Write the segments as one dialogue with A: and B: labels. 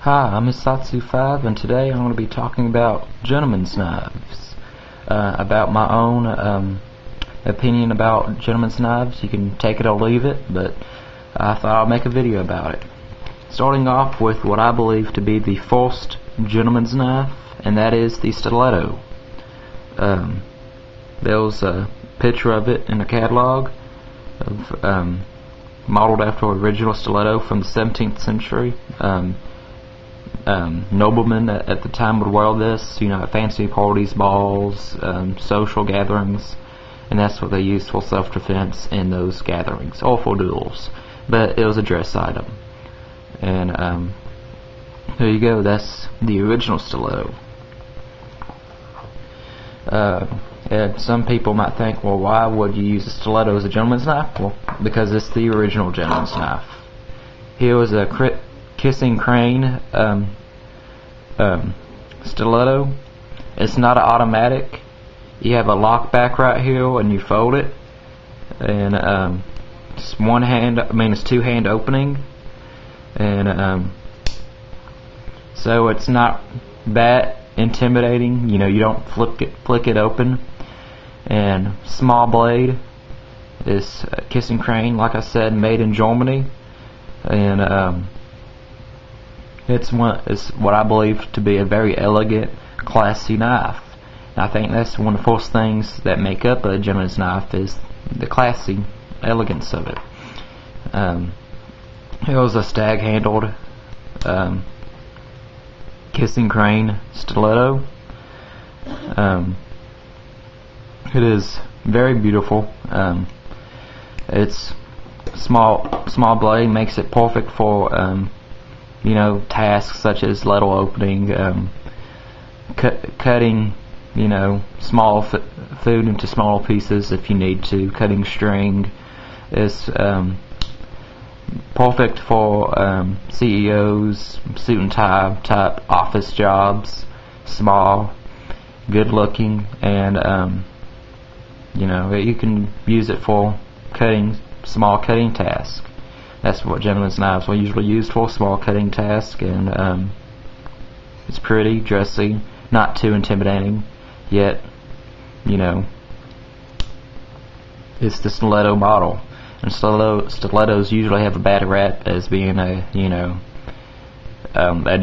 A: Hi, I'm Isatsu5, and today I'm going to be talking about gentleman's knives. About my own opinion about gentleman's knives. You can take it or leave it, but I thought I'd make a video about it. Starting off with what I believe to be the first gentleman's knife, and that is the stiletto. There was a picture of it in the catalog of modeled after an original stiletto from the 17th century. Noblemen at the time would wear this, at fancy parties, balls, social gatherings, and that's what they used for self-defense in those gatherings, or for duels. But it was a dress item. And there you go, that's the original stiletto. And some people might think, well, why would you use a stiletto as a gentleman's knife? Well, because it's the original gentleman's knife. Here was a Kissing Crane stiletto. It's not an automatic. You have a lock back right here and you fold it, and it's two-hand opening, and so it's not that intimidating. You don't flick it open. And small blade is Kissing Crane, like I said, made in Germany, and it's what I believe to be a very elegant, classy knife. And I think that's one of the first things that make up a gentleman's knife is the classy elegance of it. It was a stag-handled Kissing Crane stiletto. It is very beautiful. It's small blade makes it perfect for tasks such as ladle opening, cutting small food into small pieces if you need to. Cutting string is perfect for CEOs, suit and tie type office jobs. Small, good looking, and you can use it for small cutting tasks. That's what gentlemen's knives are usually used for, small cutting tasks, and it's pretty, dressy, not too intimidating, yet, it's the stiletto model. And stilettos usually have a bad rap as being an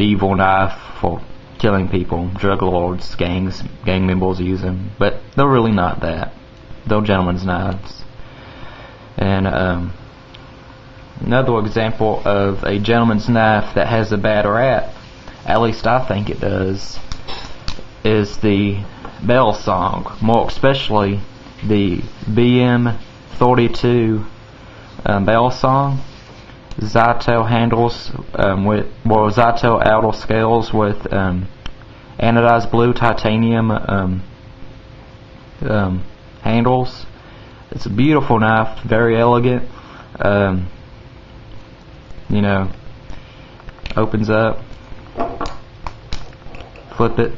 A: evil knife for killing people. Drug lords, gang members use them, but they're really not that. They're gentlemen's knives. And another example of a gentleman's knife that has a bad rap, at least I think it does, is the bell song, more especially the BM32 bell song. Zato handles Zato outer scales with anodized blue titanium handles. It's a beautiful knife, very elegant. Opens up, flip it,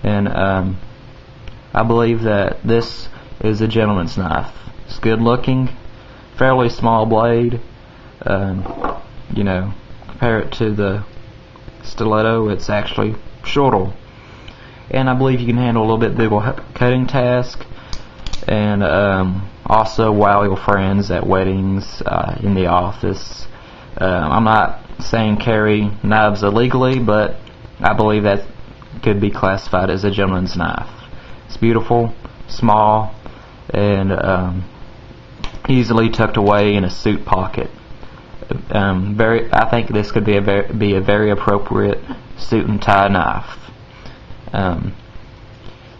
A: and I believe that this is a gentleman's knife. It's good looking, fairly small blade. Compare it to the stiletto, it's actually shorter, and I believe you can handle a little bit bigger cutting task, and also wow your friends at weddings, in the office. I'm not saying carry knives illegally, but I believe that could be classified as a gentleman's knife. It's beautiful, small, and easily tucked away in a suit pocket. I think this could be a very appropriate suit and tie knife.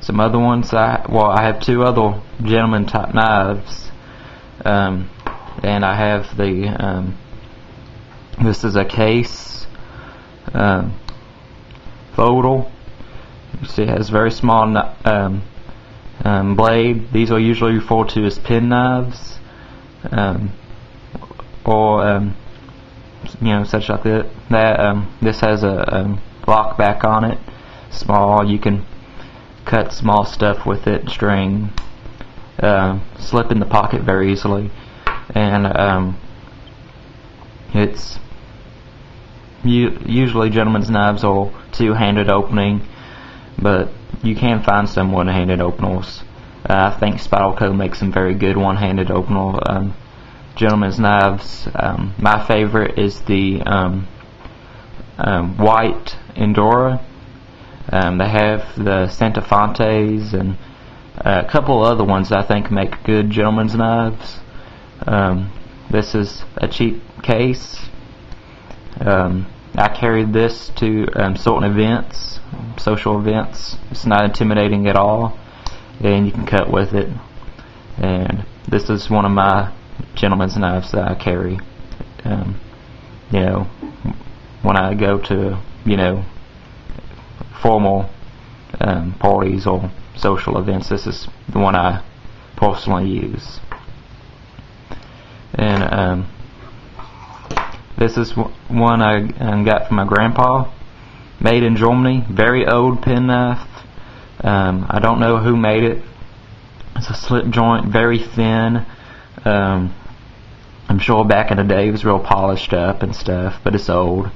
A: Some other ones, I have two other gentleman type knives, and I have this is a case Fodal. You see it has very small blade. These are usually referred to as pen knives, or such like that. This has a lock back on it, small. You can cut small stuff with it, string, slip in the pocket very easily, and it's usually gentlemen's knives are two-handed opening, but you can find some one-handed openers. I think Spyderco makes some very good one-handed opener gentlemen's knives. My favorite is the white Endura. They have the Santa Fontes and a couple other ones I think make good gentlemen's knives. This is a cheap case. I carried this to certain events, social events. It's not intimidating at all, and you can cut with it. And this is one of my gentlemen's knives that I carry. You know, when I go to, you know, formal parties or social events, this is the one I personally use. And this is one I got from my grandpa, made in Germany, very old penknife. I don't know who made it. It's a slip joint, very thin. I'm sure back in the day it was real polished up and stuff, but it's old.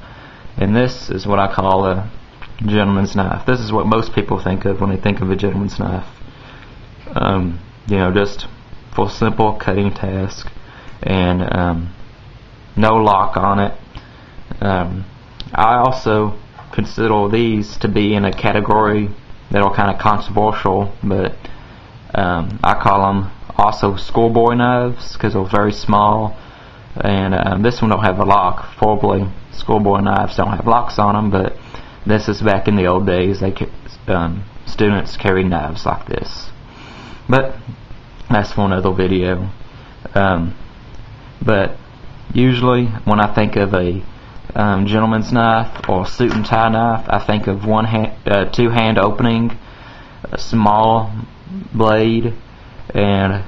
A: And this is what I call a gentleman's knife. This is what most people think of when they think of a gentleman's knife. You know, just for simple cutting task, and no lock on it. I also consider these to be in a category that are kind of controversial, but I call them also schoolboy knives because they're very small. And this one don't have a lock. Formerly, schoolboy knives don't have locks on them, but this is back in the old days. Students carried knives like this. But that's for another video. But usually when I think of a gentleman's knife or suit and tie knife, I think of two-hand opening, a small blade, and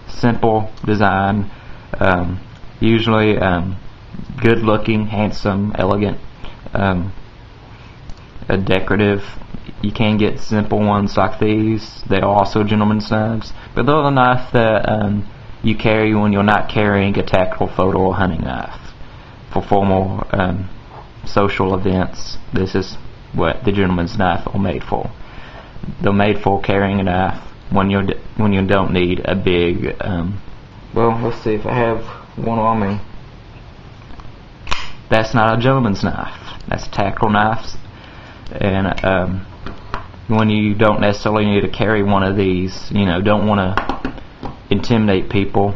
A: simple design. Usually good looking, handsome, elegant, decorative. You can get simple ones like these. They are also gentleman's knives, but they're the knife that you carry when you're not carrying a tactical photo or hunting knife. For formal social events, this is what the gentleman's knife are made for. They're made for carrying a knife when you don't need a big. Well, let's see if I have one on me. That's not a gentleman's knife. That's tactical knives, and when you don't necessarily need to carry one of these, you know, don't want to intimidate people,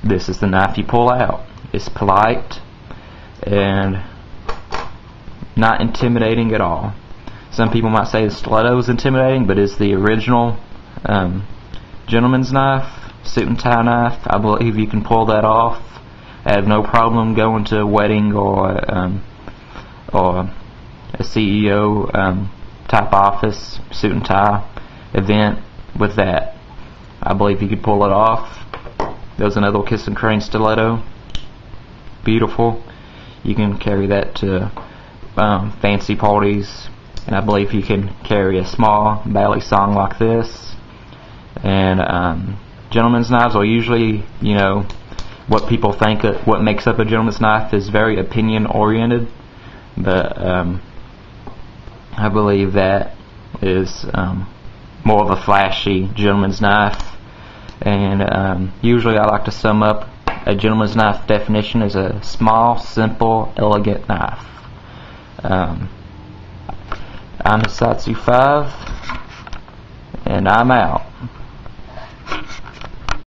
A: this is the knife you pull out. It's polite and not intimidating at all. Some people might say the stiletto is intimidating, but it's the original gentleman's knife, suit and tie knife. I believe you can pull that off. I have no problem going to a wedding or a CEO type office, suit and tie event with that. I believe you could pull it off. There's another Kiss and Crane stiletto. Beautiful. You can carry that to fancy parties, and I believe you can carry a small Balisong like this. And gentleman's knives are usually, you know, what people think what makes up a gentleman's knife is very opinion oriented, but I believe that is more of a flashy gentleman's knife. And usually I like to sum up a gentleman's knife definition as a small, simple, elegant knife. I'm Hisatsu 5, and I'm out.